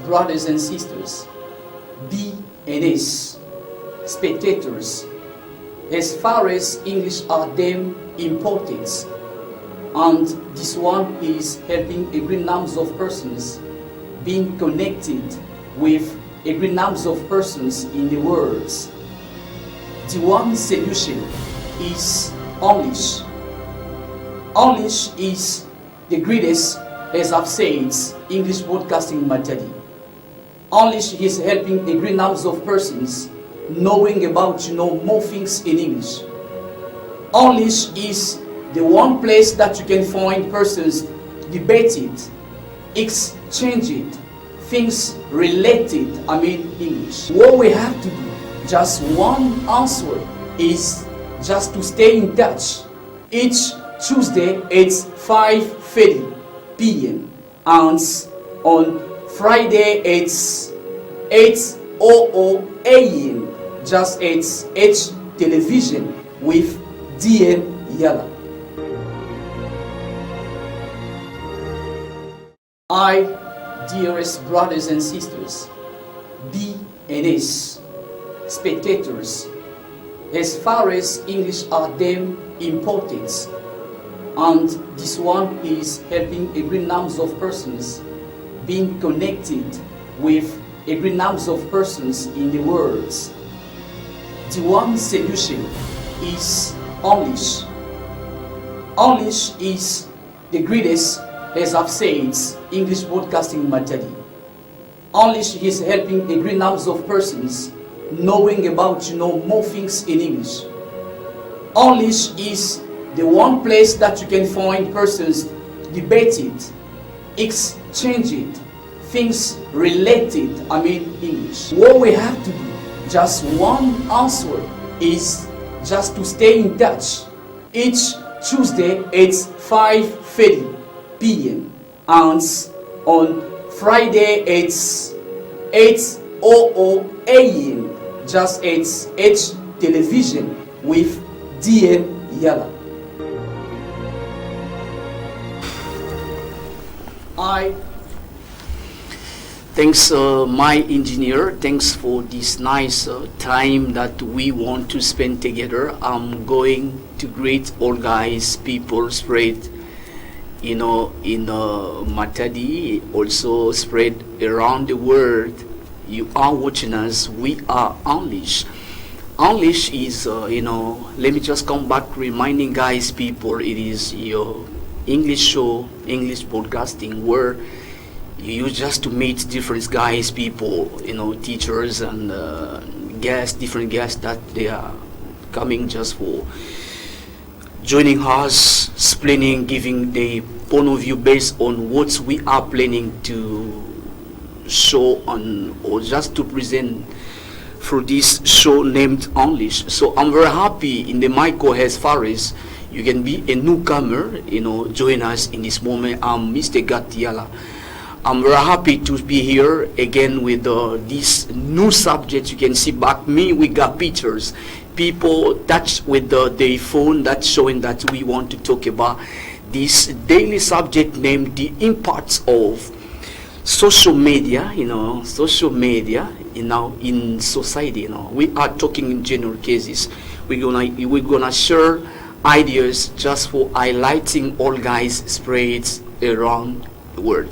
brothers and sisters, BNS, spectators, as far as English are them important, and this one is helping a great number of persons being connected with a great number of persons in the world. The one solution is English. English is the greatest, as I've said, English broadcasting material. English is helping a great number of persons knowing about more things in English. English is the one place that you can find persons debated, exchanging things related, English. What we have to do, just one answer, is just to stay in touch. Each Tuesday it's 5:30 p.m. and on Friday it's 8:00 a.m. just it's H television with DM Yala. I, dearest brothers and sisters, BNS, spectators, as far as English are them important, and this one is helping a great number of persons being connected with a great number of persons in the world. The one solution is English. English is the greatest, as I've said, English broadcasting material. English is helping a great number of persons knowing about more things in English. English is the one place that you can find persons debated, exchanging things related, English. What we have to do, just one answer, is just to stay in touch. Each Tuesday it's 5:30 p.m. and on Friday it's 8:00 a.m. just it's H television with DM Yala. Thanks my engineer, thanks for this nice time that we want to spend together. I'm going to greet all guys, people spread in Matadi, also spread around the world. You are watching us, we are English. English is, let me just come back reminding guys, people, it is your English show, English broadcasting, where you use just to meet different guys, people, teachers and guests, different guests that they are coming just for joining us, explaining, giving the point of view based on what we are planning to show on, or just to present through this show named English. So I'm very happy in the Michael as far as you can be a newcomer, join us in this moment. I'm Mr. Gatiala. I'm very happy to be here again with this new subject. You can see back me, we got pictures. People touch with the phone, that's showing that we want to talk about this daily subject named the impacts of social media, social media, in society. We are talking in general cases. We're gonna share ideas just for highlighting all guys spread around the world.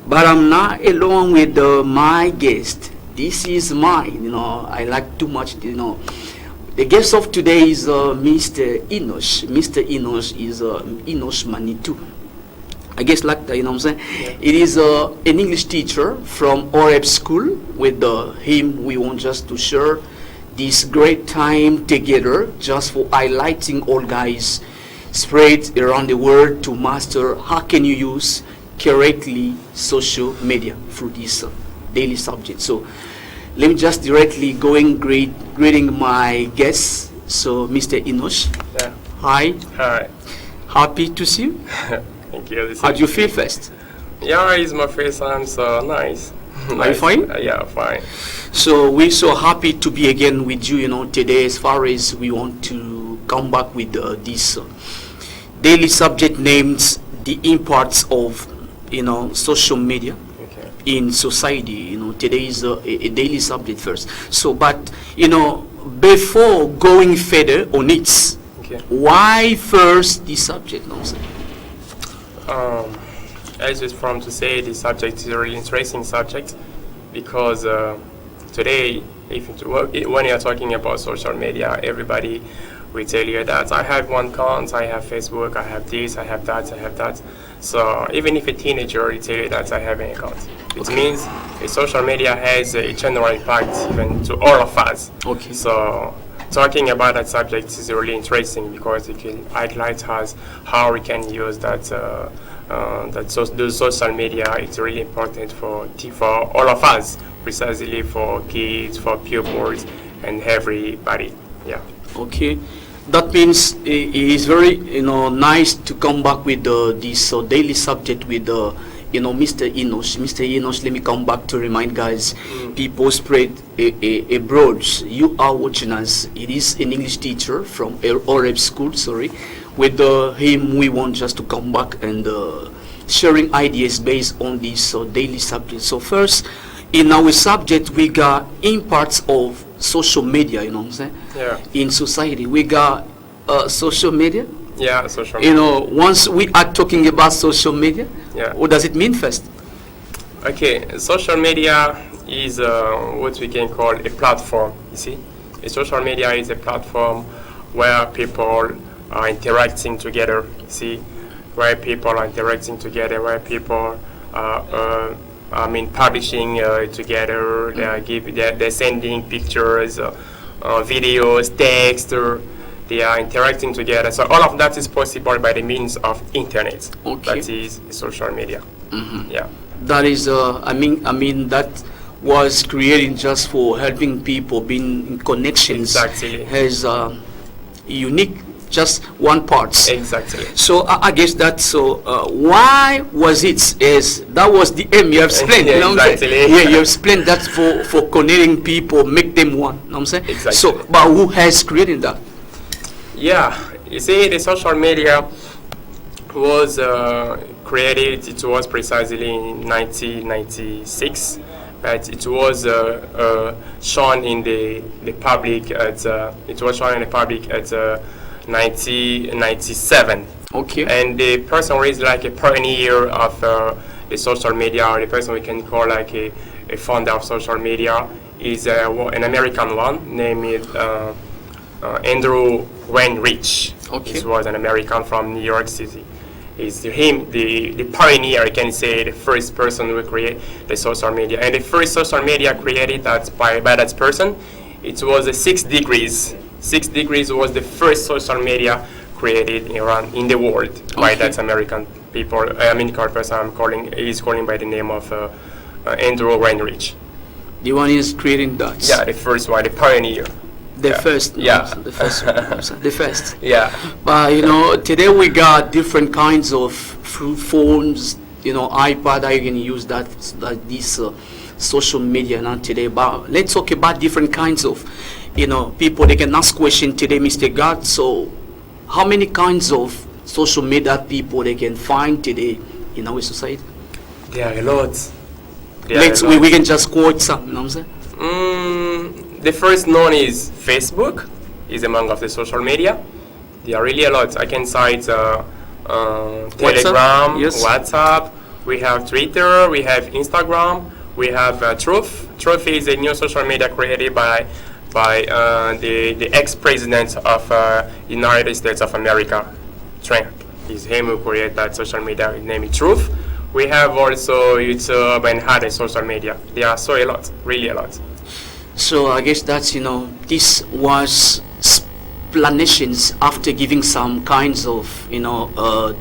But I'm not alone with my guest. This is mine, I like too much, The guest of today is Mr. Enosh. Mr. Enosh is Enosh Manitou. I guess like that, Yeah. It is an English teacher from Oreb School. With him, we want just to share this great time together, just for highlighting all guys spread around the world to master how can you use correctly social media through this daily subject. So let me just directly greeting my guests. So Mr. Enosh. Yeah. Hi. Hi. Happy to see you. Thank you. How do you feel first? Yeah, it's my first time, so nice. Are you fine? Yeah, fine. So we're so happy to be again with you, today, as far as we want to come back with this daily subject named the impacts of social media. Okay. in society. Today is a daily subject first. So, but before going further on it, Okay. why first this subject? I just want to say the subject is a really interesting subject because today, when you're talking about social media, everybody will tell you that I have one account, I have Facebook, I have this, I have that, I have that. So even if a teenager will tell you that I have an account, it means a social media has a general impact even to all of us. Okay. So talking about that subject is really interesting because it can highlight us how we can use the social media. It's really important for all of us, precisely for kids, for pupils, and everybody. Yeah. Okay, that means it is very nice to come back with this daily subject with Mr. Enosh. Mr. Enosh, let me come back to remind guys, people spread abroad. You are watching us. It is an English teacher from Arab school. Sorry, with him we want just to come back and sharing ideas based on this daily subject. So first, in our subject, we got impacts of social media. You know what I'm saying? Yeah. In society, we got social media. Yeah, social media. Once we are talking about social media, Yeah. what does it mean first? Okay, social media is what we can call a platform. You see, a social media is a platform where people are interacting together. See, where people are interacting together, where people are, publishing together. They're sending pictures, videos, text. They are interacting together. So all of that is possible by the means of internet. Okay. That is social media. Yeah. That is, that was created just for helping people being in connections. Exactly. Has unique, just one part. Exactly. So I guess that's so. Why was it? As that was the aim you have explained. You know what I'm saying? Exactly. Yeah, you have explained that for connecting people, make them one. You know what I'm saying? Exactly. So, but who has created that? Yeah, you see, the social media was created. It was precisely in 1996, but it was shown in the public at 1997. Okay. And the person who is like a pioneer of the social media, or the person we can call like a founder of social media, is an American one named Andrew Weinreich. Okay. This was an American from New York City. Is him the pioneer, I can say, the first person who create the social media. And the first social media created by that person, it was 6 Degrees. 6 Degrees was the first social media created in the world by Okay. that American person is calling by the name of Andrew Weinreich. The one is creating that. Yeah, the first one, the pioneer. The Yeah. first. Yeah. The first one. The first. Yeah. But today we got different kinds of phones, iPad. I can use this social media now today. But let's talk about different kinds of, people. They can ask question today, Mr. God. So, how many kinds of social media people they can find today in our society? There are a lot. We can just quote some. You know what I'm saying? The first known is Facebook, is among of the social media. There are really a lot. I can cite Telegram, Yes. WhatsApp. We have Twitter. We have Instagram. We have Truth. Truth is a new social media created by the ex-president of United States of America, Trump. It's him who created that social media. His name is Truth. We have also YouTube and other social media. There are so a lot, really a lot. So I guess that's this was explanations after giving some kinds of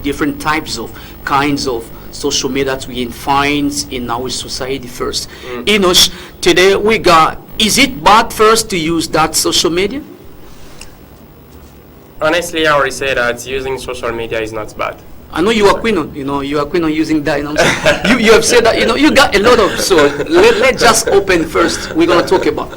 different types of kinds of social media that we can find in our society first. Enosh, today we got, is it bad first to use that social media? Honestly, I already say that using social media is not bad. I know you are queen on, you are queen on using that. You have said that, you got a lot of. So let's just open first. We're gonna talk about.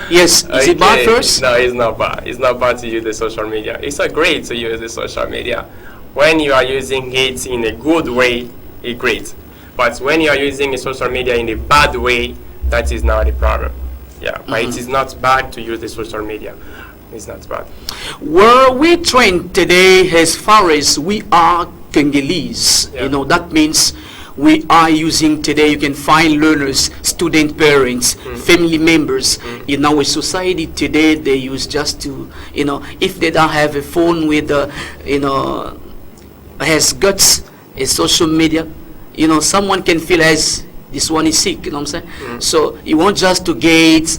Yes, is it bad first? No, it's not bad. It's not bad to use the social media. It's great to use the social media when you are using it in a good way. It's great. But when you are using a social media in a bad way, that is not a problem. Yeah, but it is not bad to use the social media. It's not bad. Where we train today, as far as we are Congolese, Yeah. that means we are using today, you can find learners, student parents, family members. In our society today, they use just to, if they don't have a phone with, has guts, a social media, someone can feel as this one is sick, what I'm saying? So you want just to get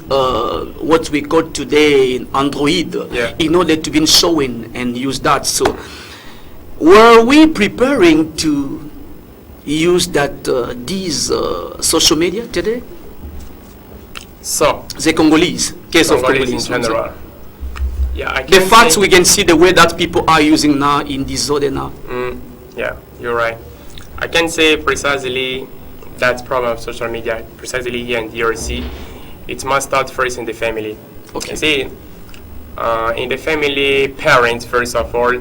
what we call today Android in order to be showing and use that. So were we preparing to use that these social media today? So The Congolese, case of Congolese Congolese in general. Yeah, I The can facts say- we can see the way that people are using now in this zone now. Yeah, you're right. I can say precisely that problem of social media, precisely here in DRC, it must start first in the family. Okay. You see, in the family, parents first of all,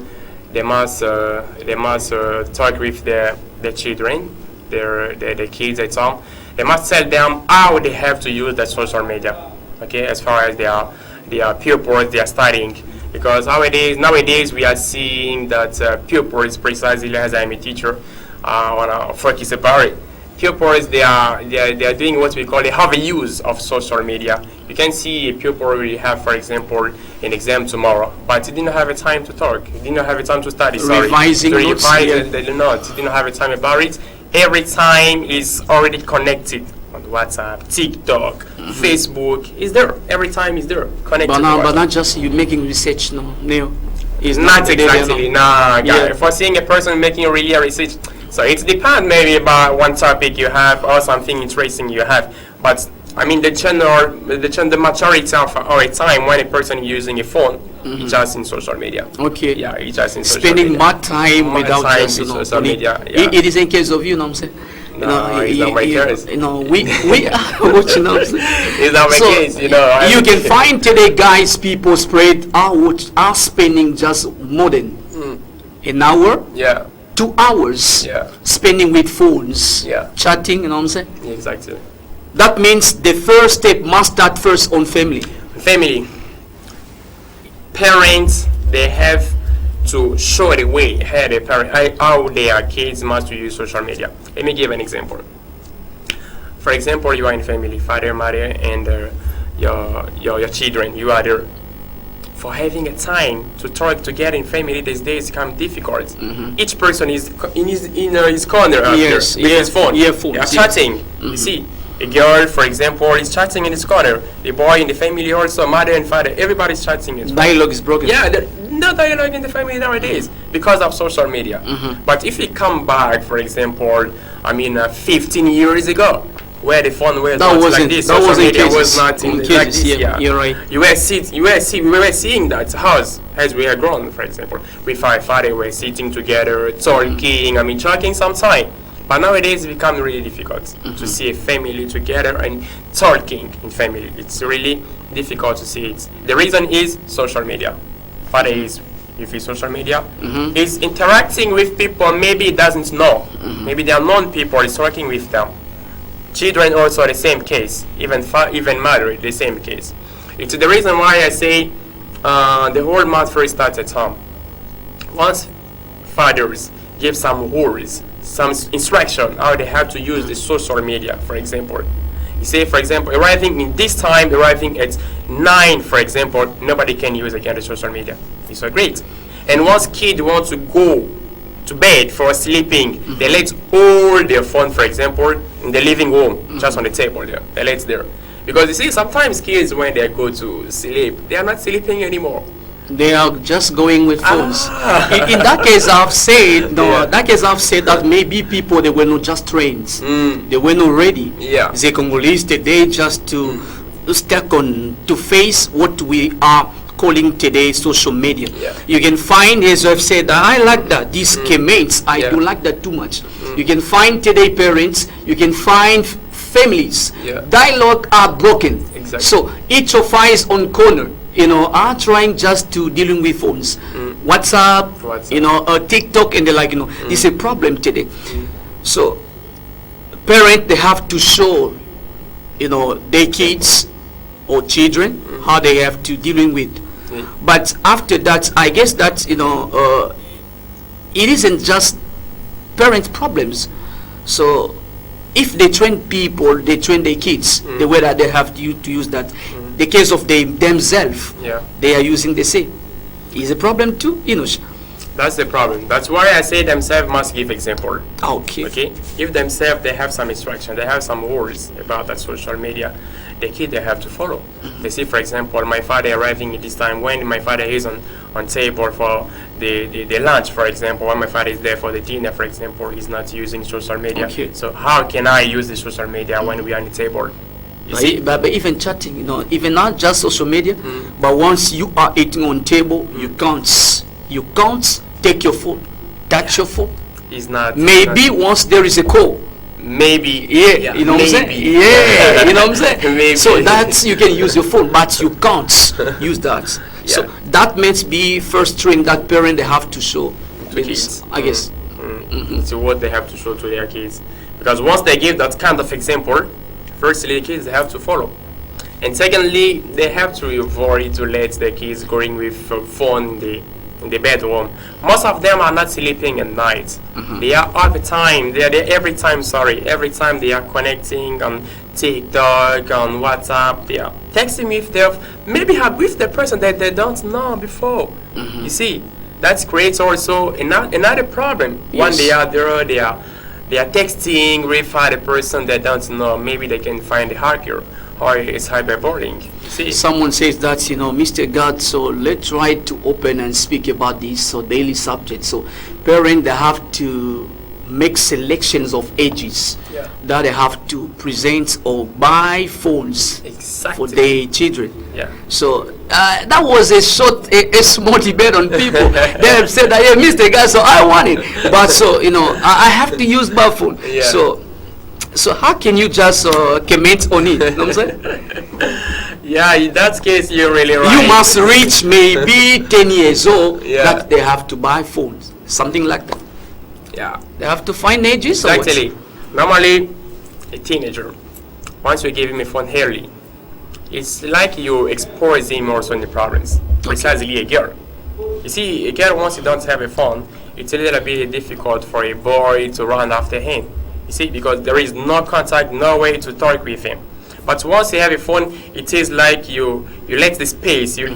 they must talk with their children, their kids at home. They must tell them how they have to use the social media. Okay, as far as they are pupils, they are studying. Because nowadays we are seeing that pupils, precisely as I'm a teacher, want to focus about it. Pupils, they are doing what we call they have a use of social media. You can see a pupil will have, for example, an exam tomorrow, but he didn't have a time to talk. He didn't have a time to study. Sorry, Revising to notes, revise yeah. the notes. He didn't have a time about it. Every time is already connected on WhatsApp, TikTok, Facebook. Is there every time is there connected? But to now, but WhatsApp. not just you making research, no. It's Not the day, exactly, no. nah, guy. Yeah. For seeing a person making really a research, so it depends maybe about one topic you have or something interesting you have. But I mean, the majority of our time when a person is using a phone, it's just in social media. Okay. Yeah, it's just in social Spending media. more time More without time just, in social only- media, yeah. It is in case of you, know what I'm saying? No, it's not my case. we are watching, know what I'm saying? It's not my So, case, you know. You can find today, guys, people spread are spending just more than an hour, Yeah, 2 hours Yeah. spending with phones, Yeah. chatting, you know what I'm saying? exactly. That means the first step must start first on family. Family, parents, they have to show the way how their kids must use social media. Let me give an example. For example, you are in family, father, mother, and your children. You are there. For having a time to talk together in family these days become difficult. Each person is in his corner out there Yes, with yeah, his phone. earphones, They are yes. chatting. You see, a girl, for example, is chatting in his corner. The boy in the family also, mother and father, everybody's chatting. In his Dialogue is broken. yeah, no dialogue in the family nowadays because of social media. But if we come back, for example, 15 years ago, where the phone was That not wasn't- like this, that social wasn't media cases. was not in On like cases, this. yeah, you're right. We were seeing that house as we are grown, for example, with our father, were sitting together, talking. Talking sometime. But nowadays, it becomes really difficult to see a family together and talking in family. It's really difficult to see it. The reason is social media. Father is with his social media, is interacting with people maybe he doesn't know. Maybe the unknown people is talking with them. Children also the same case, even mother the same case. It's the reason why I say the whole matter starts at home. Once fathers give some rules, some instruction how they have to use the social media, for example. You say, for example, arriving at 9, for example, nobody can use again the social media. It's so great. And once kids want to go to bed for sleeping, they let all their phone, for example, in the living room, just on the table there. They let there. Because you see, sometimes kids, when they go to sleep, they are not sleeping anymore. They are just going with phones. In that case, I've said Yeah. that maybe people they were not just trained. They were not ready. Yeah. The Congolese today just to stuck on to face what we are calling today social media. Yeah. You can find, as I've said, I like that. These comments, I Yeah. do like that too much. You can find today parents. You can find families. Yeah. Dialogue are broken. Exactly. So each of us on corner, are trying just to dealing with phones, WhatsApp, WhatsApp. TikTok, and the like. It's a problem today. So parents, they have to show, their kids or children how they have to dealing with. But after that, I guess that, it isn't just parent problems. So if they train people, they train their kids the way that they have to use that. The case of themselves, they are using the same. Is a problem too, That's the problem. That's why I say themselves must give example. Okay. Okay. If themselves they have some instruction, they have some rules about that social media, the kid they have to follow. They see, for example, my father arriving at this time when my father is on table for the lunch, for example, when my father is there for the dinner, for example, he's not using social media. Okay. So how can I use the social media when we are on the table? You see? But even chatting, even not just social media, but once you are eating on table, you can't take your phone, touch your phone. It's not. Maybe once there is a call. Maybe. Yeah, you know what I'm saying? Yeah, you know what I'm saying? Maybe. So that's, you can use your phone, but you can't use that. So that means be first train that parent, they have to show To kids. I guess. So what they have to show to their kids. Because once they give that kind of example, firstly, the kids they have to follow. And secondly, they have to avoid to let the kids going with a phone in the bedroom. Most of them are not sleeping at night. They are all the time. They are there every time. Every time they are connecting on TikTok, on WhatsApp. They are texting maybe have with the person that they don't know before. You see, that creates also another problem. When they are there, they are texting with other person they don't know. Maybe they can find a hacker or it's cyberbullying. See? Someone says that, Mr. God, so let's try to open and speak about this daily subject. So parents, they have to make selections of ages that they have to present or buy phones for their children. So that was a small debate on people. They have said that, yeah, Mr. God, so I want it, but so I have to use my phone. So how can you just comment on it? You know what I'm saying? Yeah, in that case, you're really right. You must reach maybe 10 years old that they have to buy phones, something like that. Yeah. They have to find ages. Exactly. Normally, a teenager, once you give him a phone early, it's like you expose him also in the problems. Precisely a girl. You see, a girl, once you don't have a phone, it's a little bit difficult for a boy to run after him. You see, because there is no contact, no way to talk with him. But once you have a phone, it is like you let the space, you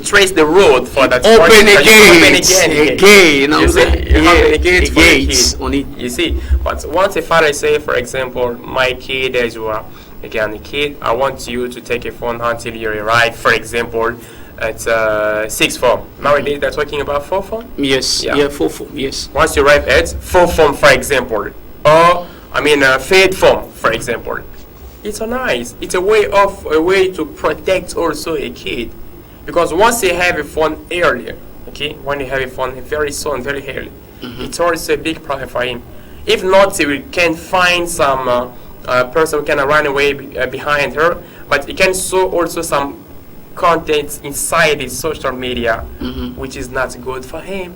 trace the road for that. Open again. You know what I'm saying? You open the gate for the gates kid. on it. You see, but once a father say, for example, my kid, as you are, again, a kid, I want you to take a phone until you arrive, for example, at 6th form. Nowadays, they're talking about 4th form? Yes, yeah, 4th form, yes. Once you arrive at 4th form, for example, or, 3rd form, for example, it's it's a way to protect also a kid, because once they have a phone earlier, when you have a phone very soon, very early, it's also a big problem for him. If not, we can find some person who can run away behind her, but it can show also some content inside the social media, which is not good for him.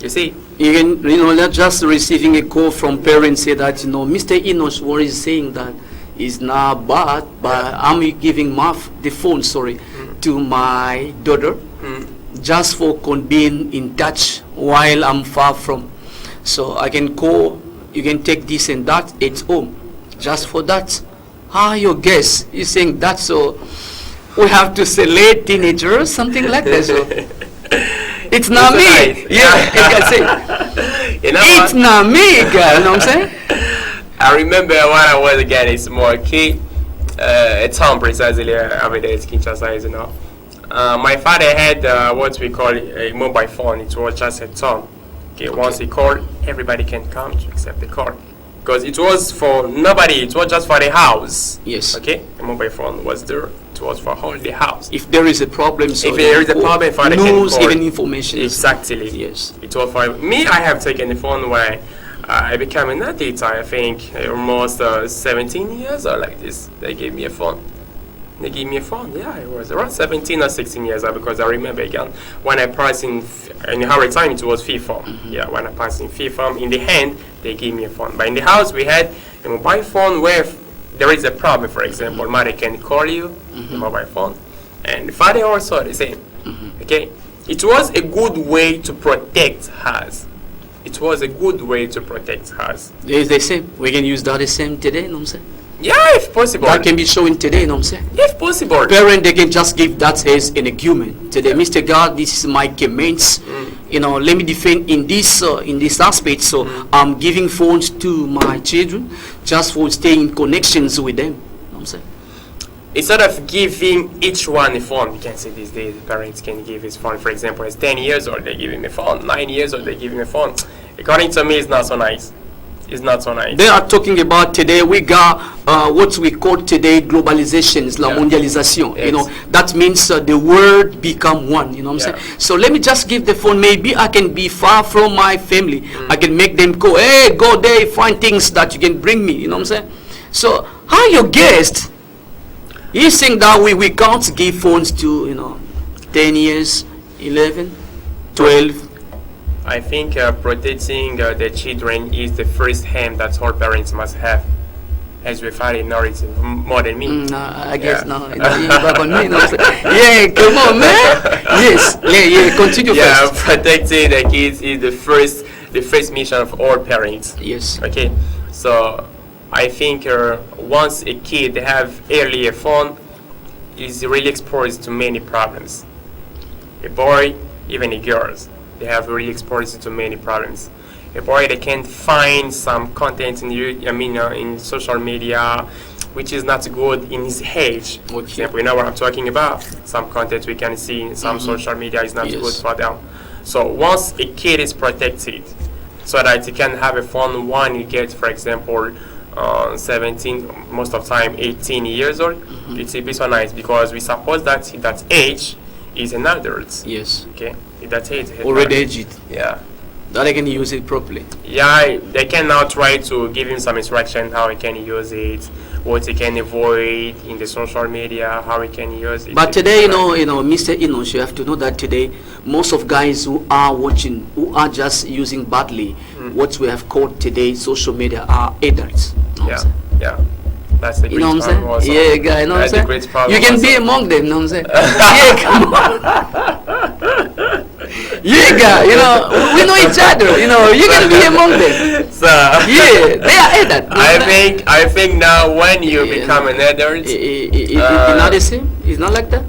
You see? Not just receiving a call from parents say that, Mr. Enosh, what is saying that is not bad, but I'm giving the phone, to my daughter, just for being in touch while I'm far from. So I can call, you can take this and that at home, just for that. Your guess is saying that, so we have to select teenagers, something like that. So it's not me. Nice. Yeah, I can say. It's not me, girl. You know what I'm saying? I remember when I was again a small kid, at home precisely, over there at Kinshasa, my father had what we call a mobile phone. It was just at home. Once he called, everybody can come to accept the call. Because it was for nobody, it was just for the house. Yes. The mobile phone was there. It was for all the house. If there is a problem, so if there is a problem, father news, can call. even information. Exactly. Yes. It was for me. I have taken the phone when I became an adult. I think almost 17 years or like this. They gave me a phone. Yeah, it was around 17 or 16 years old, because I remember again when I passed in our time it was fifth form. Yeah, when I passed in fifth form, in the hand they gave me a phone. But in the house we had A mobile phone where there is a problem, for example, mother can call you, the mobile phone, and father also the same. Okay, it was a good way to protect us. It was a good way to protect us. It's the same. We can use that the same today, you know what I'm saying? Yeah, if possible. That can be shown today, you know what I'm saying? If possible. Parent, they can just give that as an argument today. Mr. God, this is my comments. You know, let me defend in this aspect. So I'm giving phones to my children just for staying in connections with them. You know what I'm saying? Instead of giving each one a phone, we can say these days parents can give his phone, for example, as 10 years old, they give him a phone, 9 years old, they give him a phone. According to me, it's not so nice. It's not so nice. They are talking about today, we got what we call today globalizations, la mondialisation. Yes. You know, that means the world become one, you know what I'm saying? So let me just give the phone. Maybe I can be far from my family. I can make them go, hey, go there, find things that you can bring me, you know what I'm saying? So how your guest, you think that we can't give phones to, you know, 10 years, 11, 12? I think protecting the children is the first aim that all parents must have. As we find in knowledge more than me. No, I guess no. You back on me, you know what I'm saying? Yeah, come on, man. Yes, yeah, continue first. Protecting the kids is the first mission of all parents. Yes. Okay, so I think once a kid have early a phone, is really exposed to many problems. A boy, even a girls, they have really exposed to many problems. A boy, they can find some content in social media, which is not good in his age. For example, you know what I'm talking about. Some content we can see in some social media is not good for them. So once a kid is protected, so that he can have a phone when he gets, for example, 17, most of the time 18 years old, it's a bit so nice because we suppose that that age is an adult. Yes. Okay, that age. Already aged. Yeah. That I can use it properly. Yeah, they can now try to give him some instruction how he can use it, what he can avoid in the social media, how he can use it. But today, you know, Mr. Enosh, you have to know that today, most of guys who are watching, who are just using badly, what we have called today social media are adults. You know what I'm saying? Yeah. That's a great You know what I'm problem saying? also. Yeah, guy, you know what I'm That's a saying? great problem You can also. be among them, you know what I'm saying? Yeah, come on. Yeah, guy, you know, we know each other, you know, you can be among them. So Yeah, they are adults. I think now when you become an adult, It's not the same? It's not like that?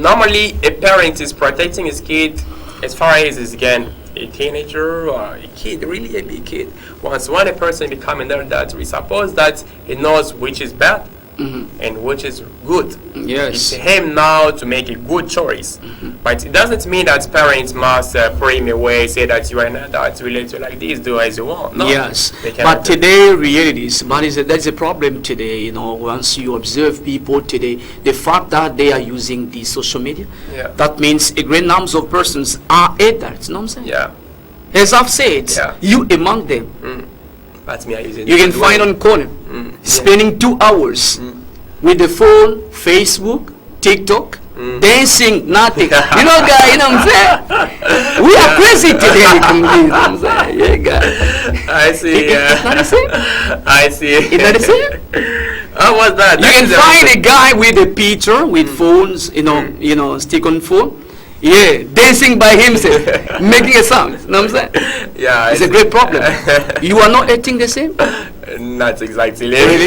normally a parent is protecting his kid as far as is again a teenager or a kid, really a big kid. Once when a person becomes an adult, we suppose that he knows which is bad and which is good. Yes. It's him now to make a good choice. But it doesn't mean that parents must pray him away, say that you are an adult, relate to like this, do as you want. No. Yes, They cannot but do today realities, but that's a problem today, you know, once you observe people today, the fact that they are using the social media, Yeah. that means a great number of persons are adults, you know what I'm saying? Yeah. As I've said, Yeah. you among them, That's me. I use it. you can find on corner, spending 2 hours with the phone, Facebook, TikTok, dancing, nothing. You know, guy, you know what I'm saying? We are crazy today, you know what I'm saying? Yeah, guy. I see. It's not the same? I see. It's not the same? How was that? You can find a guy with a picture with phones, you know, stick on phone. Yeah, dancing by himself, making a song. You know what I'm saying? Yeah, It's a great problem. You are not acting the same? Not exactly. Really,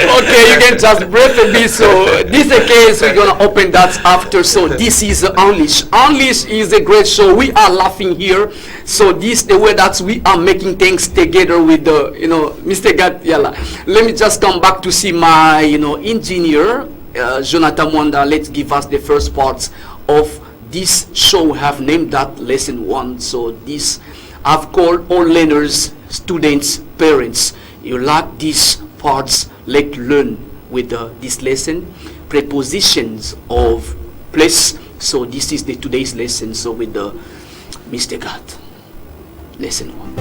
Okay, you can just breathe a bit. So this is the case. We're gonna open that after. So this is Unleash. Unleash is a great show. We are laughing here. So this the way that we are making things together with the, Mr. Gatiala. Let me just come back to see my, engineer, Jonathan Mwanda. Let's give us the first parts of this show. We have named that lesson 1. So this I've called all learners, students, parents. You like these parts, let's learn with this lesson. Prepositions of place. So this is the today's lesson. So with the Mr. God. Lesson 1.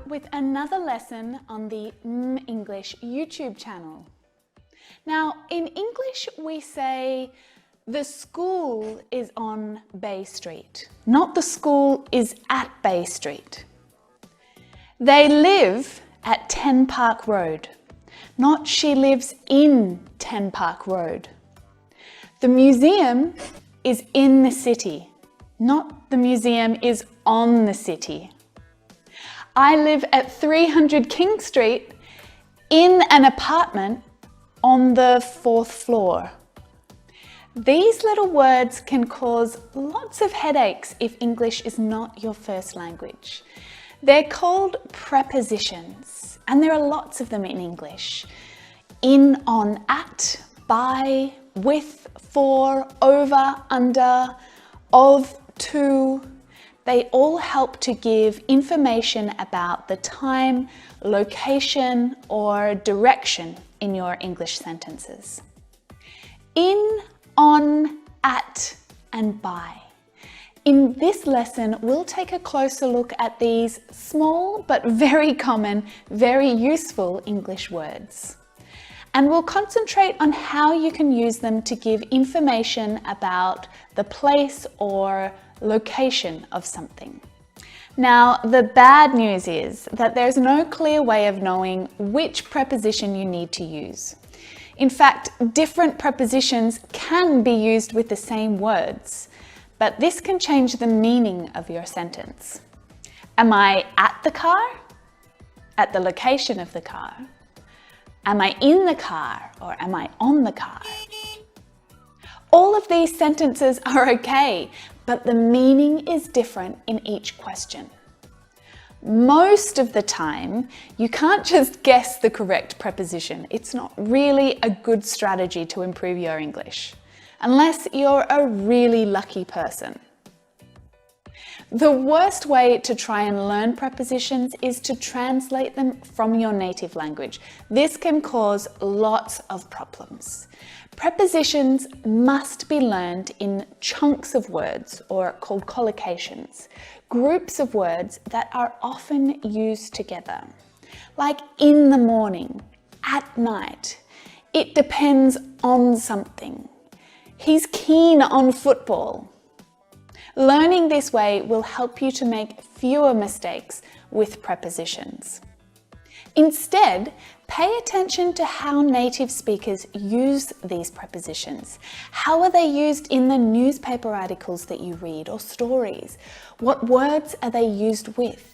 With another lesson on the English YouTube channel. Now, in English, we say the school is on Bay Street, not the school is at Bay Street. They live at 10 Park Road, not she lives in 10 Park Road. The museum is in the city, not the museum is on the city. I live at 300 King Street in an apartment on the 4th floor. These little words can cause lots of headaches if English is not your first language. They're called prepositions, and there are lots of them in English. In, on, at, by, with, for, over, under, of, to. They all help to give information about the time, location, or direction in your English sentences. In, on, at, and by. In this lesson, we'll take a closer look at these small but very common, very useful English words. And we'll concentrate on how you can use them to give information about the place or location of something. Now, the bad news is that there's no clear way of knowing which preposition you need to use. In fact, different prepositions can be used with the same words, but this can change the meaning of your sentence. Am I at the car? At the location of the car? Am I in the car or am I on the car? All of these sentences are okay, but the meaning is different in each question. Most of the time, you can't just guess the correct preposition. It's not really a good strategy to improve your English, unless you're a really lucky person. The worst way to try and learn prepositions is to translate them from your native language. This can cause lots of problems. Prepositions must be learned in chunks of words, or called collocations, groups of words that are often used together, like in the morning, at night. It depends on something. He's keen on football. Learning this way will help you to make fewer mistakes with prepositions. Instead, pay attention to how native speakers use these prepositions. How are they used in the newspaper articles that you read or stories? What words are they used with?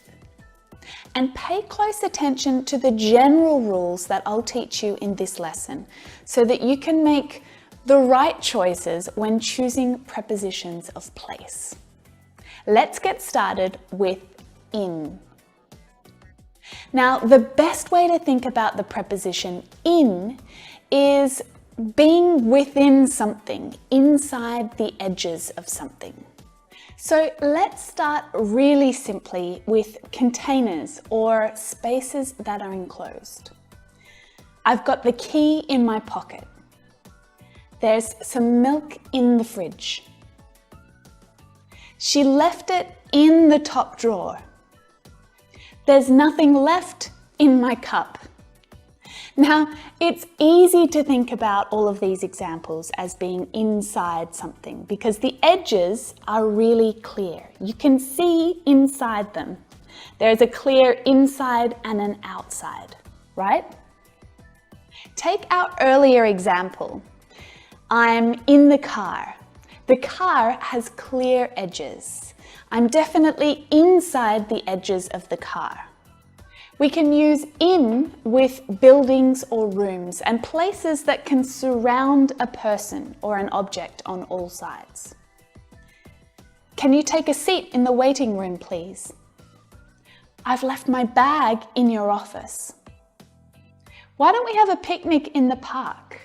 And pay close attention to the general rules that I'll teach you in this lesson so that you can make the right choices when choosing prepositions of place. Let's get started with in. Now, the best way to think about the preposition in is being within something, inside the edges of something. So let's start really simply with containers or spaces that are enclosed. I've got the key in my pocket. There's some milk in the fridge. She left it in the top drawer. There's nothing left in my cup. Now, it's easy to think about all of these examples as being inside something because the edges are really clear. You can see inside them. There's a clear inside and an outside, right? Take our earlier example. I'm in the car. The car has clear edges. I'm definitely inside the edges of the car. We can use in with buildings or rooms and places that can surround a person or an object on all sides. Can you take a seat in the waiting room, please? I've left my bag in your office. Why don't we have a picnic in the park?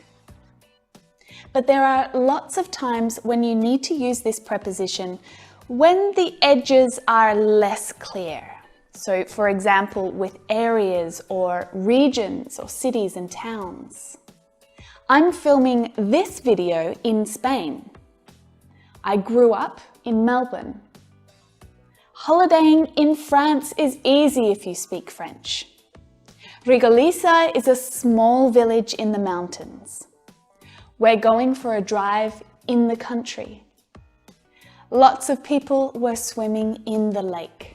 But there are lots of times when you need to use this preposition when the edges are less clear. So, for example, with areas or regions or cities and towns. I'm filming this video in Spain. I grew up in Melbourne. Holidaying in France is easy if you speak French. Rigolisa is a small village in the mountains. We're going for a drive in the country. Lots of people were swimming in the lake.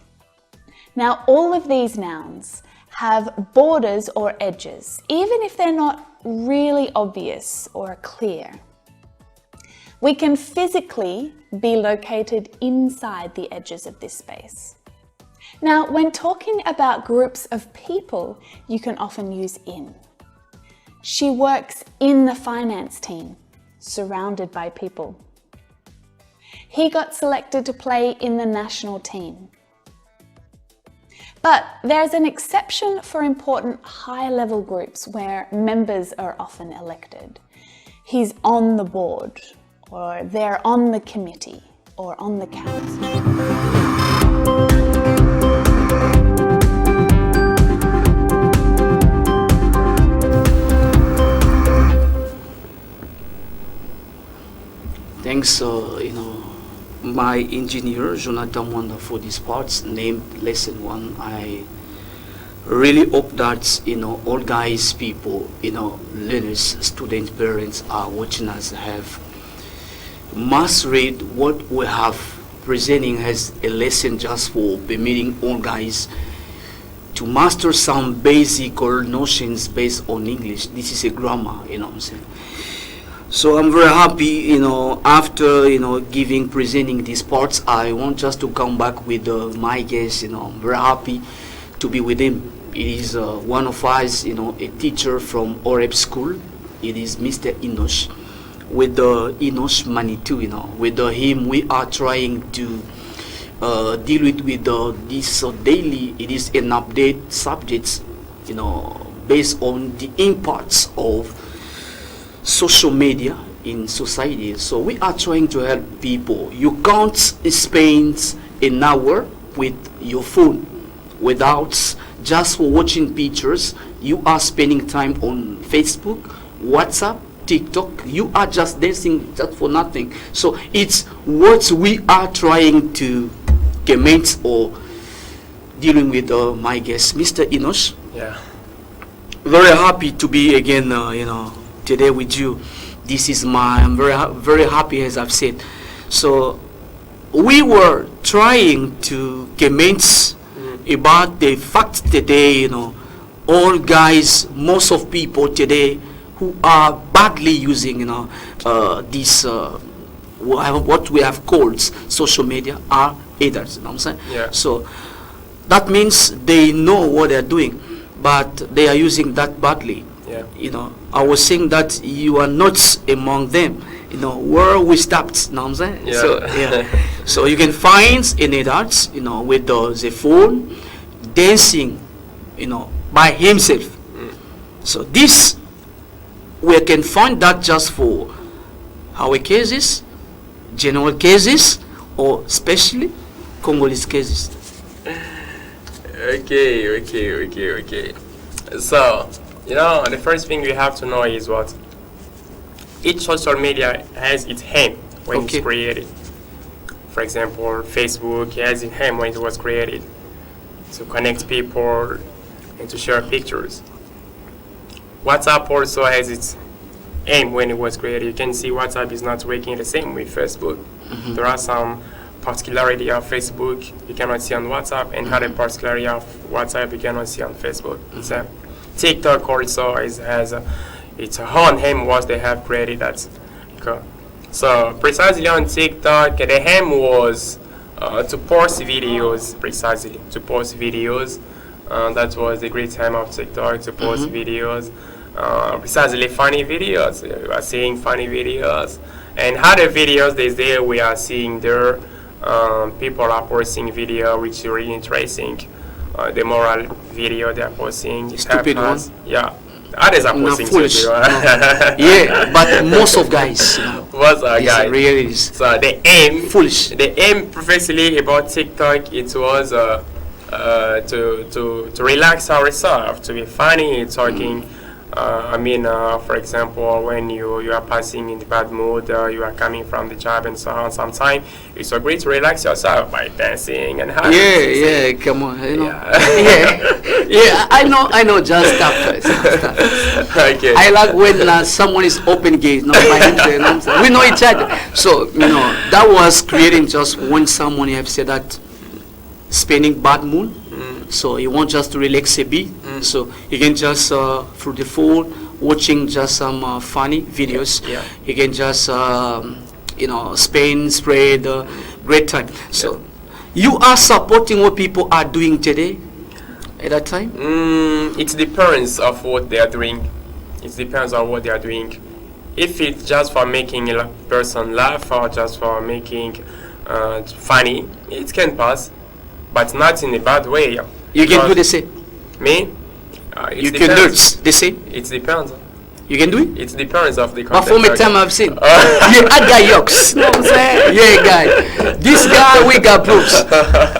Now, all of these nouns have borders or edges, even if they're not really obvious or clear. We can physically be located inside the edges of this space. Now, when talking about groups of people, you can often use in. She works in the finance team, surrounded by people. He got selected to play in the national team. But there's an exception for important high-level groups where members are often elected. He's on the board, or they're on the committee, or on the council. Thanks, my engineer, Jonathan Wanda, for this part named Lesson 1. I really hope that, all guys, people, learners, students, parents are watching us have mastered what we have presenting as a lesson just for permitting all guys to master some basic or notions based on English. This is a grammar, what I'm saying. So I'm very happy, after, presenting these parts, I want just to come back with my guest, I'm very happy to be with him. It is one of us, a teacher from Oreb School. It is Mr. Enosh. With Enosh Manitou, with him we are trying to deal with this daily, it is an update subjects, based on the impacts of social media in society. So we are trying to help people. You can't spend an hour with your phone without just for watching pictures. You are spending time on Facebook, WhatsApp, TikTok. You are just dancing just for nothing. So it's what we are trying to comment or dealing with my guest, Mr. Enosh. Yeah. Very happy to be again, today with you. This is I'm very happy, as I've said. So we were trying to comment about the fact today, all guys, most of people today who are badly using, this what we have called social media are haters. You know what I'm saying? Yeah. So that means they know what they're doing, but they are using that badly. Yeah. I was saying that you are not among them. Where we stopped. You know what I'm saying? Yeah. So yeah. So you can find in adults, with the phone, dancing, by himself. So this we can find that just for our cases, general cases, or especially Congolese cases. Okay. So, the first thing we have to know is what each social media has its aim when it's created. For example, Facebook has its aim when it was created to connect people and to share pictures. WhatsApp also has its aim when it was created. You can see WhatsApp is not working the same with Facebook. There are some particularity of Facebook you cannot see on WhatsApp, and other particularity of WhatsApp you cannot see on Facebook. So TikTok also has its own aim what they have created. That so precisely on TikTok, the aim was to post videos. Precisely to post videos. That was the great time of TikTok, to post videos. Precisely funny videos. We are seeing funny videos, and other videos there we are seeing there. People are posting video which is really interesting. The moral video they are posting. Stupid one. Yeah. Others are posting foolish. Yeah, but most of guys. Most are guys. Really is. So the aim. Foolish. The aim, precisely about TikTok, it was to relax ourselves, to be funny, talking For example, when you are passing in the bad mood, you are coming from the job and so on. Sometimes it's so great to relax yourself by dancing and having. Yeah, come on, you know. Yeah. I know. Just stop first. Okay. I like when someone is open gate, not by himself. You know what I'm saying? We know each other, so that was creating just when someone have said that spending bad mood. So you want just to relax a bit, so you can just through the phone watching just some funny videos. Yeah. You can just spread great time. So you are supporting what people are doing today at that time. It depends of what they are doing. It depends on what they are doing. If it's just for making a person laugh or just for making funny, it can pass, but not in a bad way. You can do the same. Me? You can do the same. It depends. You can do it. It depends of the But content. for me, time I've seen. I got yokes. You know what I'm saying? Yeah, guy. This guy, we got proofs.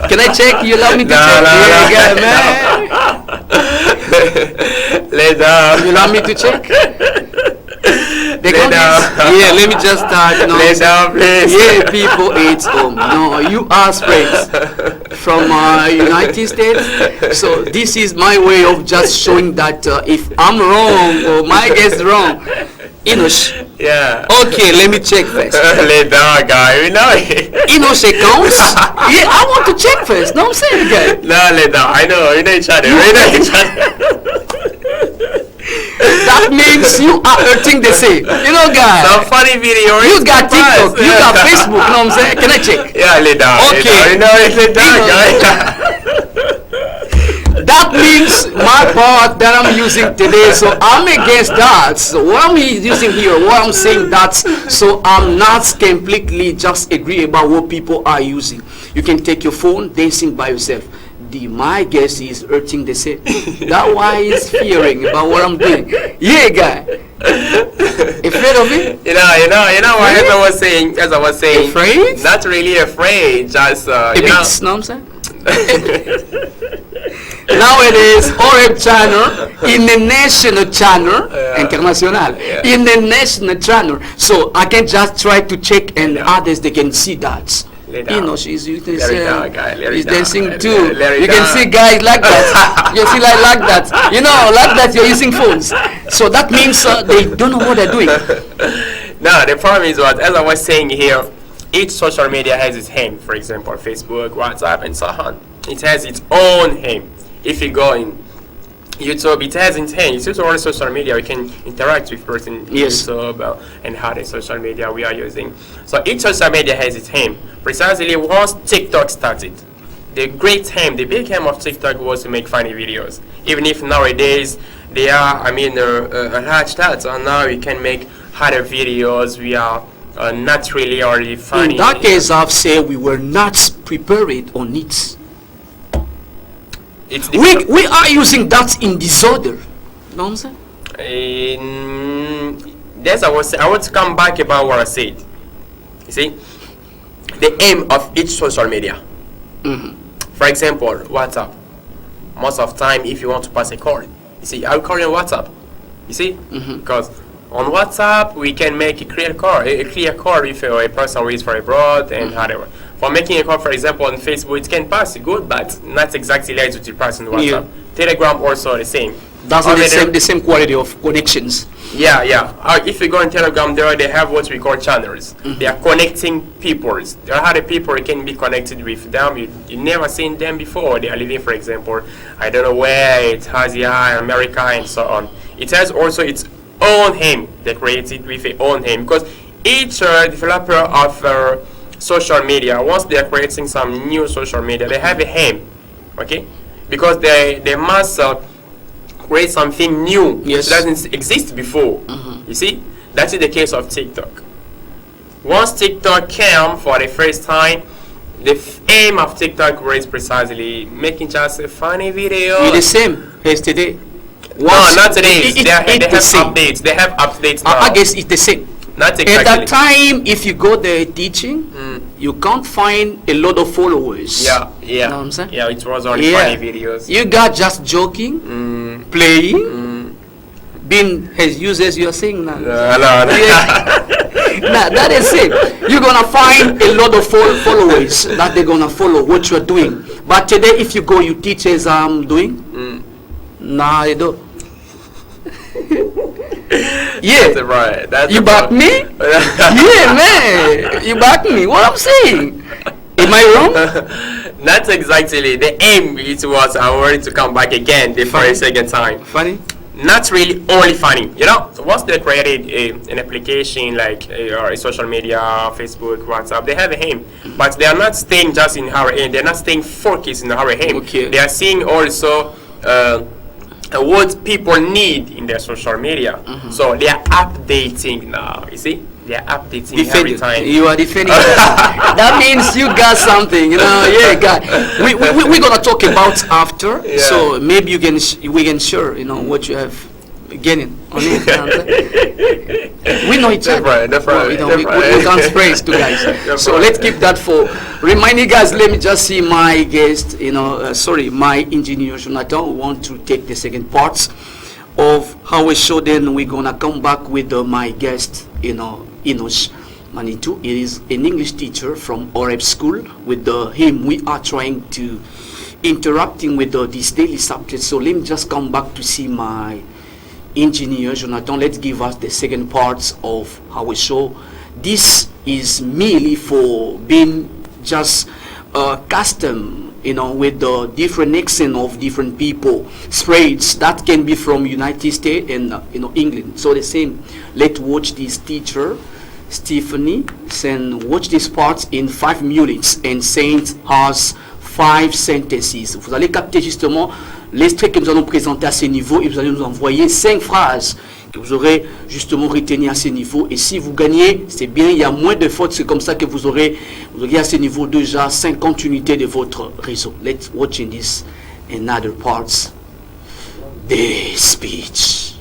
Can I check? You allow me to check? Yeah, guy, man. Later. You allow me to check? They Lay down. Yeah, let me just start. Lay down, please. Yeah, people, it's no, you are friends from United States. So this is my way of just showing that if I'm wrong or my guest wrong, Inosh. Yeah. Okay, let me check first. Lay down, guy. We know it. Inosh accounts. Yeah, I want to check first. No, I'm saying, guy. No, lay down. I know. We know each other. We know each other. That means you are hurting the same. You know, guys. Some funny video. You got TikTok. You got Facebook. You know what I'm saying? Can I check? Yeah, lay down. Okay. You know, lay down, guy. That means my part that I'm using today, so I'm against that. So what I'm using here, what I'm saying that, so I'm not completely just agree about what people are using. You can take your phone, dancing by yourself. My guess is hurting the same. That why he's fearing about what I'm doing. Yeah, guy. Afraid of it? You know what? As I was saying. Afraid? Not really afraid. Just A bit, know what I'm saying? Nowadays, OREP channel in the national channel, international, in the national channel. So I can just try to check, and others they can see that. She's dancing too. You can see guys like that. You can see like that. Like that you're using phones. So that means they don't know what they're doing. No, the problem is what, as I was saying here, each social media has its aim. For example, Facebook, WhatsApp, and so on. It has its own aim. If you go in YouTube, it has its aim. It's also all social media. We can interact with person YouTube and other social media we are using. So each social media has its aim. Precisely once TikTok started, the great aim, the big aim of TikTok was to make funny videos. Even if nowadays they are, a large stats, and now we can make other videos. We are not really already funny. In that case, I've said we were not prepared on it. We are using that in disorder. You know what I'm saying? Yes, I want to come back about what I said. You see, the aim of each social media. For example, WhatsApp. Most of the time, if you want to pass a call, you see, I'll call you on WhatsApp. You see, because on WhatsApp we can make a clear call with a person who is from abroad and whatever. For making a call, for example, on Facebook, it can pass good, but not exactly like to the person on WhatsApp. Telegram also the same. That's the same quality of connections. Yeah. If you go on Telegram, they have what we call channels. They are connecting people. There are other people you can be connected with them. You never seen them before. They are living, for example, I don't know where, it's Asia, America, and so on. It has also its own aim. They created with their own aim, because each developer of social media, once they are creating some new social media, they have a aim, okay? Because they must create something new that doesn't exist before. You see, that is the case of TikTok. Once TikTok came for the first time, the aim of TikTok was precisely making just a funny video. It's the same as today. No, not today. They have updates. They have updates now. I guess it's the same. Not exactly. At that time, if you go there teaching, you can't find a lot of followers. Yeah. You know what I'm saying? Yeah, it was only funny videos. You got just joking, playing, being as used as you're saying now. No. Nah, that is it. You're gonna find a lot of followers that they're gonna follow what you're doing. But today, if you go, you teach as I'm doing. Nah, you don't. Yeah, That's right. That's you back me? Yeah, man, you back me. What I'm saying? Am I wrong? That's exactly the aim. It was I wanted to come back again for a second time. Funny? Not really only funny, you know. Once they created an application like a social media, Facebook, WhatsApp, they have a aim, but they are not staying just in our aim. They're not staying focused in our aim. Okay. They are seeing also what people need in their social media. So they are updating now. You see, they are updating every time. You are defending. That means you got something, you know. Yeah, God. We're gonna talk about after. Yeah. So maybe we can share, you know, what you have getting on it. We know each other. Different, Well, you know, we can't praise to guys. So Different. let's keep that for reminding guys. Let me just see my guest. You know, my engineer Jonathan. We want to take the second parts of our show. Then we're gonna come back with my guest. You know, Enoch Manitou. He is an English teacher from Oreb School. With him, we are trying to interacting with this daily subject. So let me just come back to see my engineer Jonathan. Let's give us the second parts of our show. This is merely for being just custom, you know, with the different accent of different people, spreads that can be from United States and you know, England. So the same. Let's watch this teacher Stephanie and watch this part in 5 minutes, and Saint has 5 sentences. Vous allez capter justement l'extrait que nous allons présenter à ce niveau et vous allez nous envoyer 5 phrases que vous aurez justement retenues à ce niveau. Et si vous gagnez, c'est bien, il y a moins de fautes, c'est comme ça que vous aurez à ce niveau déjà 50 unités de votre réseau. Let's watch in this and other parts the speech.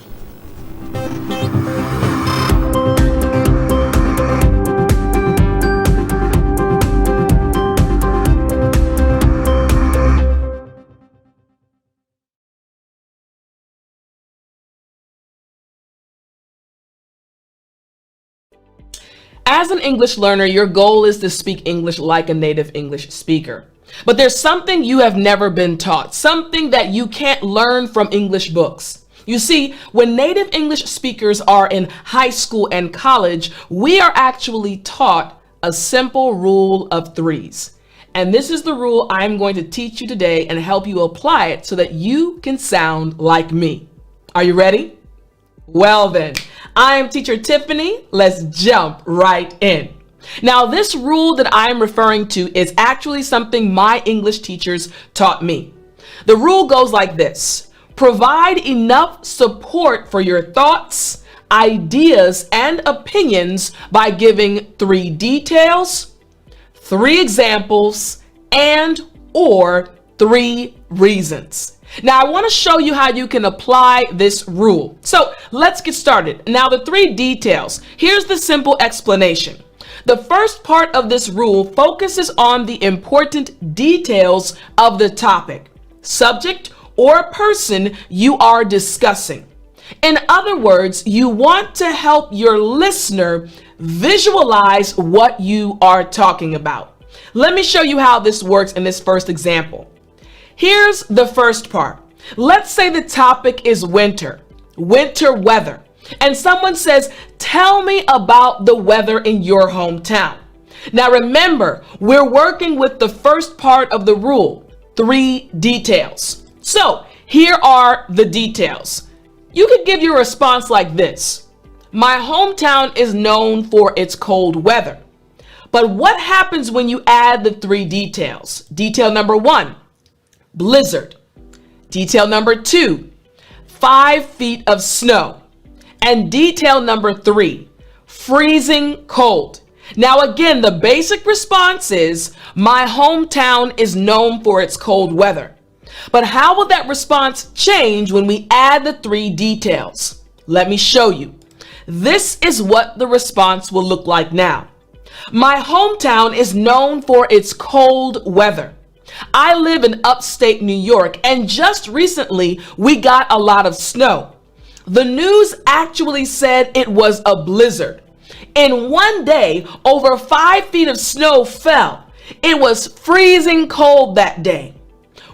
As an English learner, your goal is to speak English like a native English speaker. But there's something you have never been taught, something that you can't learn from English books. You see, when native English speakers are in high school and college, we are actually taught a simple rule of 3s. And this is the rule I'm going to teach you today and help you apply it so that you can sound like me. Are you ready? Well then, I am teacher Tiffany. Let's jump right in. Now, this rule that I'm referring to is actually something my English teachers taught me. The rule goes like this: provide enough support for your thoughts, ideas, and opinions by giving 3 details, 3 examples, and or 3 reasons. Now, I want to show you how you can apply this rule. So let's get started. Now, the 3 details. Here's the simple explanation. The first part of this rule focuses on the important details of the topic, subject, or person you are discussing. In other words, you want to help your listener visualize what you are talking about. Let me show you how this works in this first example. Here's the first part. Let's say the topic is winter weather, and someone says, tell me about the weather in your hometown. Now remember, we're working with the first part of the rule, 3 details. So here are the details. You could give your response like this: my hometown is known for its cold weather. But what happens when you add the 3 details? Detail number 1, blizzard. Detail number 2, 5 feet of snow. And detail number 3, freezing cold. Now again, the basic response is, my hometown is known for its cold weather. But how will that response change when we add the 3 details? Let me show you. This is what the response will look like now. My hometown is known for its cold weather. I live in upstate New York, and just recently we got a lot of snow. The news actually said it was a blizzard. In one day, over 5 feet of snow fell. It was freezing cold that day.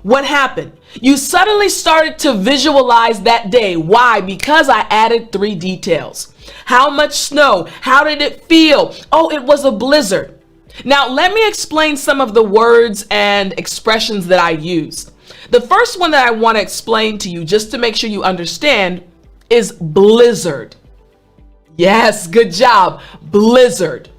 What happened? You suddenly started to visualize that day. Why? Because I added 3 details. How much snow? How did it feel? Oh, it was a blizzard. Now, let me explain some of the words and expressions that I used. The first one that I want to explain to you, just to make sure you understand, is blizzard. Yes, good job. Blizzard.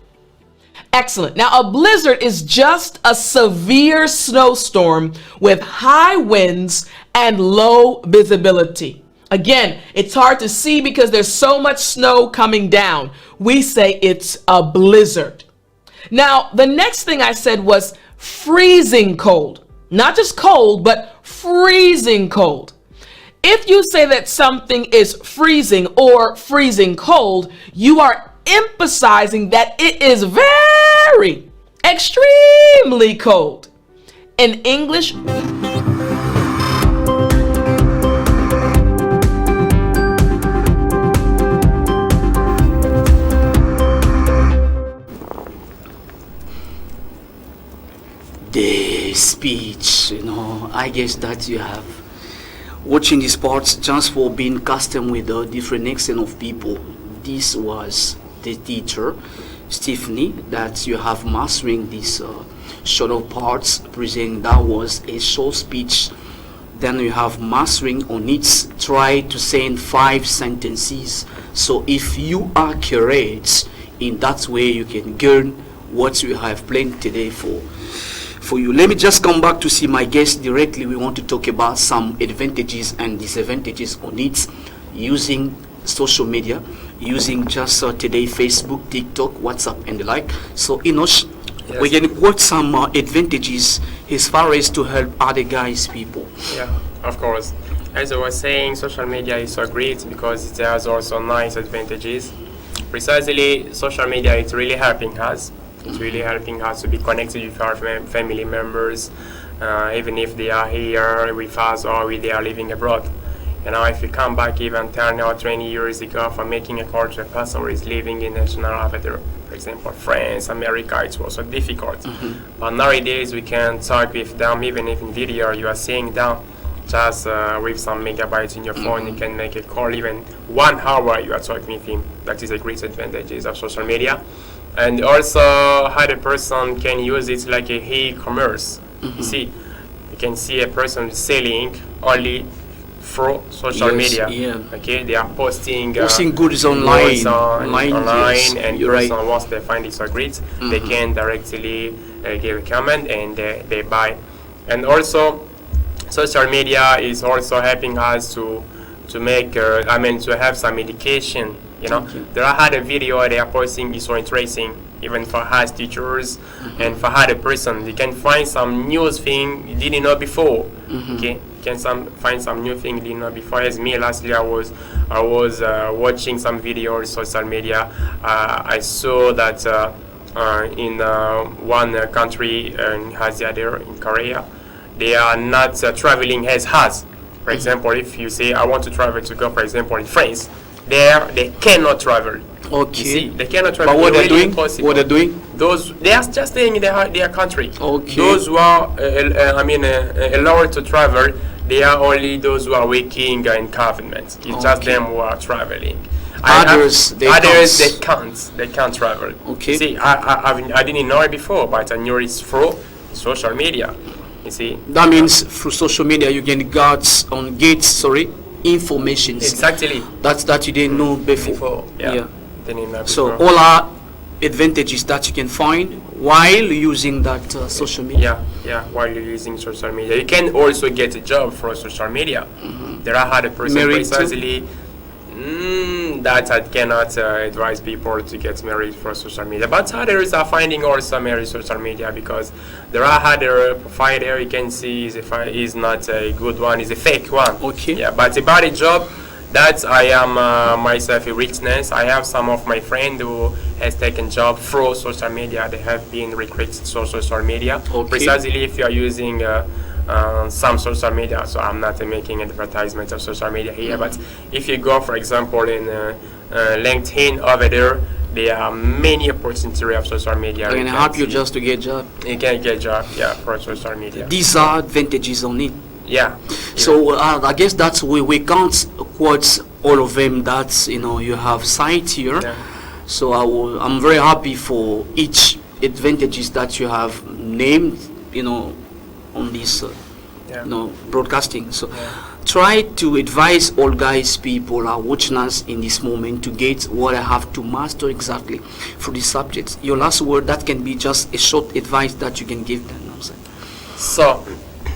Excellent. Now, a blizzard is just a severe snowstorm with high winds and low visibility. Again, it's hard to see because there's so much snow coming down. We say it's a blizzard. Now, the next thing I said was freezing cold. Not just cold, but freezing cold. If you say that something is freezing or freezing cold, you are emphasizing that it is very, extremely cold. In English, the speech, I guess that you have watching the sports just for being custom with a different accent of people. This was the teacher, Stephanie, that you have mastering these short of parts, presenting that was a short speech. Then you have mastering on it, try to say in 5 sentences. So if you are correct in that way, you can learn what we have planned today for you. Let me just come back to see my guest directly. We want to talk about some advantages and disadvantages on it using social media, using just today Facebook, TikTok, WhatsApp and the like. So Enosh, Yes. we can quote some advantages as far as to help other guys, people. Yeah, of course. As I was saying, social media is so great because it has also nice advantages. Precisely, social media is really helping us. It's really helping us to be connected with our family members, even if they are here with us or they are living abroad. If you come back even 10 or 20 years ago for making a call to a person who is living in national capital, for example, France, America, it was so difficult. But nowadays we can talk with them, even if in video you are seeing them, just with some megabytes in your phone, you can make a call, even 1 hour you are talking with him. That is a great advantage of social media. And also, how the person can use it like a e-commerce. You see, you can see a person selling only through social media. Yeah. Okay, they are posting goods online. goods online, Yes, and you're right. person, once they find it so great, they can directly give a comment and they buy. And also, social media is also helping us to make to have some education. There are other video they are posting is so interesting, even for us teachers and for other person. You can find some news thing you didn't know before. Okay, you can find some new thing you didn't know before. As me last year, I was watching some videos social media. I saw that in one country in Asia, there in Korea, they are not traveling as us. For example, if you say I want to travel to go, for example, in France, there they cannot travel. Okay. You see, they cannot travel. But what they're It's really doing? impossible. What they're doing? They are just staying in their country. Okay. Those who are allowed to travel, they are only those who are working in government. It's just Okay. them who are traveling. Others, they can't travel. Okay. See, I didn't know it before, but I knew it's through social media. You see. That means through social media you can get information. Exactly. That you didn't know before. Yeah. Didn't know So before. all are advantages that you can find while using that social media. Yeah, while you're using social media. You can also get a job for social media. There are other persons Married too? precisely that I cannot advise people to get married for social media. But others are finding also married social media because there are other profile there you can see is not a good one, is a fake one. Okay. Yeah, but about a job, that I am myself a witness. I have some of my friends who has taken job through social media. They have been recruited through social media. Okay. Precisely if you are using some social media. So I'm not making advertisements of social media here, but if you go, for example, in LinkedIn over there are many opportunities of social media. Can help you just to get job. You can get job, yeah, for social media. These are advantages on it. Yeah. So I guess that's we can't quote all of them. That's you have cite here. Yeah. So I'm very happy for each advantages that you have named. On this broadcasting. So try to advise all guys people are watching us in this moment to get what I have to master exactly for this subject. Your last word, that can be just a short advice that you can give them. I'm saying. So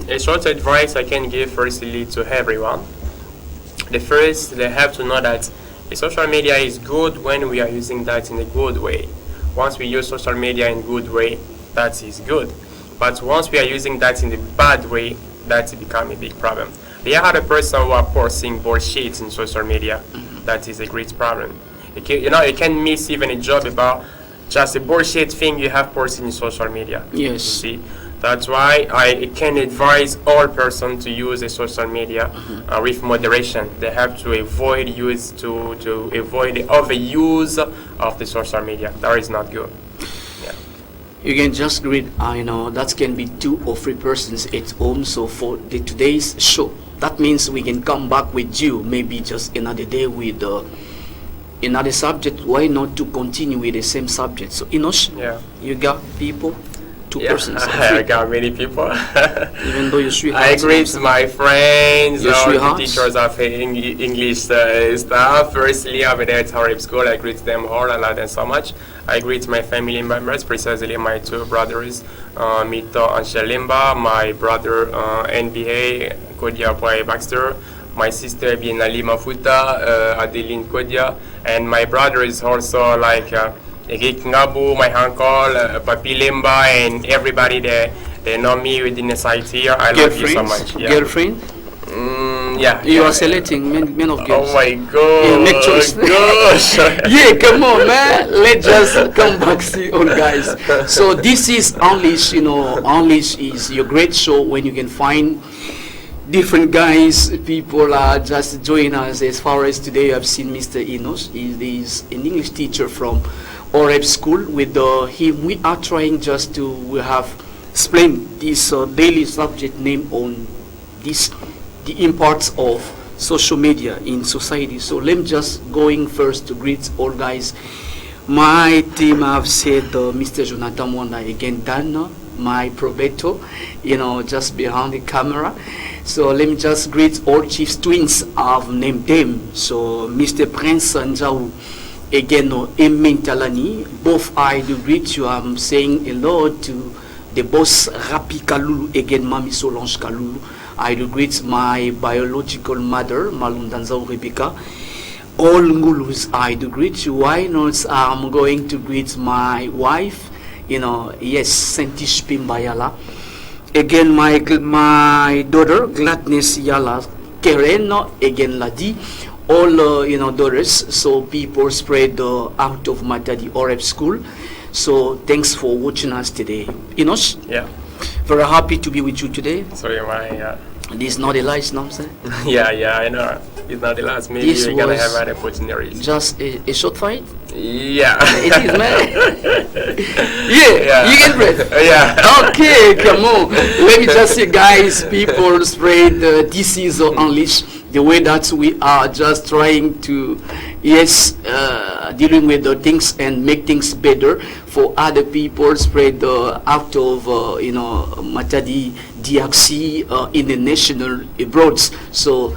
a short advice I can give firstly to everyone. The first, they have to know that social media is good when we are using that in a good way. Once we use social media in a good way, that is good. But once we are using that in a bad way, that becomes a big problem. There are the person who are posting bullshit in social media. That is a great problem. You can miss even a job about just a bullshit thing you have posted in social media. Yes. You see, that's why I can advise all persons to use a social media with moderation. They have to avoid to avoid the overuse of the social media. That is not good. You can just greet, that can be 2 or 3 persons at home. So for today's show, that means we can come back with you, maybe just another day with another subject. Why not to continue with the same subject? So Enosh, you got people, 2 persons. I got many people. Even though you're sweetheart. I greet my friends, the teachers of English staff. Firstly, over there at Harib School, I greet them all. I love them so much. I greet my family members, precisely my 2 brothers, Mito and Shalimba, my brother NBA, Kodia Boy Baxter, my sister Bienali Mafuta, Adeline Kodia, and my brother is also like Eric Ngabu, my uncle, Papi Lemba, and everybody there. They know me within the site here. I love you so much. Yeah. Girlfriend? Yeah. You are selecting men of girls. Oh my God. Yeah, make choice. Gosh. Yeah, come on, man. Let's just come back, see all guys. So this is Unleash. Unleash is your great show when you can find different guys. People are just joining us. As far as today, I've seen Mr. Enos. He is an English teacher from Oreb School. With him, we are trying just to explain this daily subject name on this. The impacts of social media in society. So let me just going first to greet all guys. My team have said Mr. Jonathan Wanda again, Dana, my probeto, just behind the camera. So let me just greet all Chiefs twins. I've named them. So Mr. Prince Sanjau, again, Emin Talani. Both I do greet you. I'm saying hello to the boss Rapi Kalulu, again, Mami Solange Kalulu. I do greet my biological mother, Malundanzao Rebecca. All Ngulus, I do greet you. Why not? I'm going to greet my wife, yes, Sentish Pimbayala. Again, my daughter, Gladness Yala Keren, again, Ladi. All, daughters, so people spread out of Matadi Oreb School. So thanks for watching us today. Enosh? Yeah. Very happy to be with you today. So am I, This is not the last, no, I'm saying? Yeah, I know. It's not the last. Maybe This we're going to was have other opportunities. Just a short fight? Yeah. It is, man. Yeah, you get breath. Yeah. Okay, come on. Let me just say, guys, people spread this is Unleash. The way that we are just trying to, dealing with the things and make things better for other people spread out of, Matadi, DRC, international abroad. So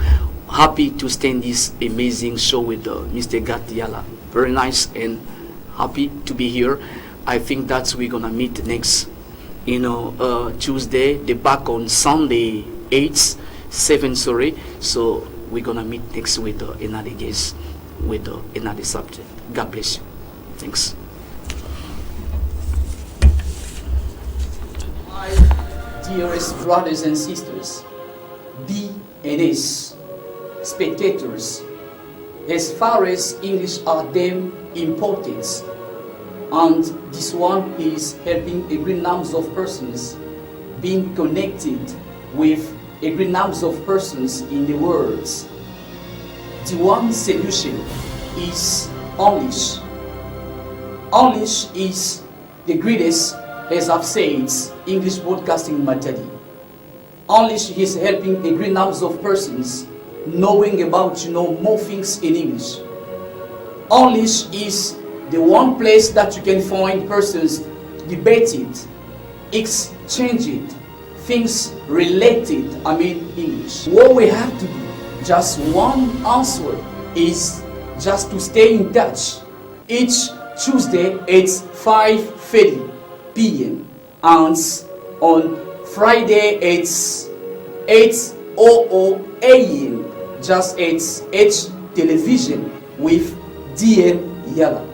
happy to stand this amazing show with Mr. Gatiala. Very nice and happy to be here. I think that's we're gonna meet next, Tuesday. They back on Sunday 7. So we're gonna meet next with another guest with another subject. God bless you. Thanks. My dearest brothers and sisters, BNS spectators, as far as English are them important, and this one is helping a great number of persons being connected with a great number of persons in the world. The one solution is English. English is the greatest, as I've said, English broadcasting method. English is helping a great number of persons knowing about more things in English. English is the one place that you can find persons debated, exchanged, things related, English. What we have to do, just one answer, is just to stay in touch. Each Tuesday it's 5:30 p.m. and on Friday it's 8:00 a.m. just it's H television with DM Yala.